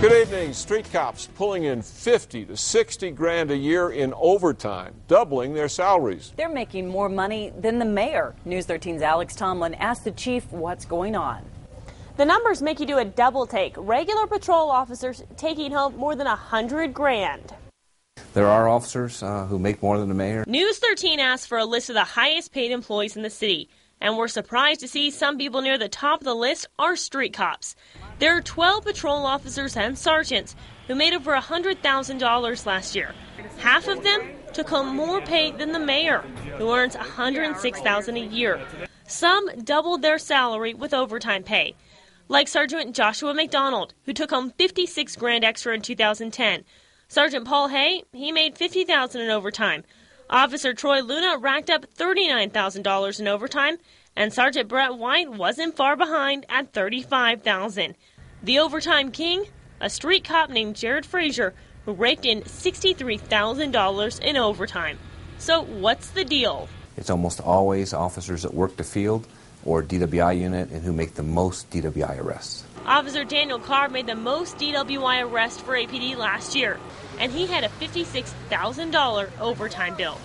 Good evening. Street cops pulling in 50 to 60 grand a year in overtime, doubling their salaries. They're making more money than the mayor. News 13's Alex Tomlin asked the chief what's going on. The numbers make you do a double take. Regular patrol officers taking home more than 100 grand. There are officers who make more than the mayor. News 13 asked for a list of the highest paid employees in the city, and we're surprised to see some people near the top of the list are street cops. There are 12 patrol officers and sergeants who made over $100,000 last year. Half of them took home more pay than the mayor, who earns $106,000 a year. Some doubled their salary with overtime pay, like Sergeant Joshua McDonald, who took home 56 grand extra in 2010. Sergeant Paul Hay, he made $50,000 in overtime. Officer Troy Luna racked up $39,000 in overtime, and Sergeant Brett White wasn't far behind at $35,000. The overtime king, a street cop named Jared Frazier, who raked in $63,000 in overtime. So what's the deal? It's almost always officers that work the field or DWI unit and who make the most DWI arrests. Officer Daniel Carr made the most DWI arrests for APD last year, and he had a $56,000 overtime bill.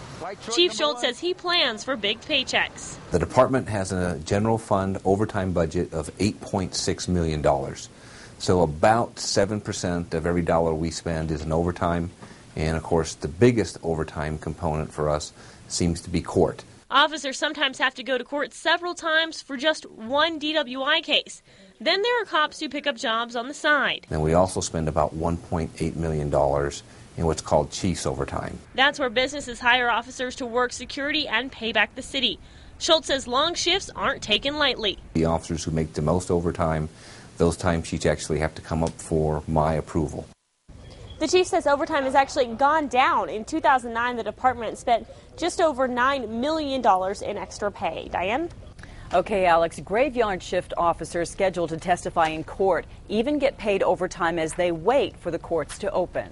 Chief Schultz says he plans for big paychecks. The department has a general fund overtime budget of $8.6 million. So about 7% of every dollar we spend is in overtime. And of course, the biggest overtime component for us seems to be court. Officers sometimes have to go to court several times for just one DWI case. Then there are cops who pick up jobs on the side. And we also spend about $1.8 million in what's called chief's overtime. That's where businesses hire officers to work security and pay back the city. Schultz says long shifts aren't taken lightly. The officers who make the most overtime, those timesheets actually have to come up for my approval. The chief says overtime has actually gone down. In 2009, the department spent just over $9 million in extra pay. Diane? Okay, Alex, graveyard shift officers scheduled to testify in court even get paid overtime as they wait for the courts to open.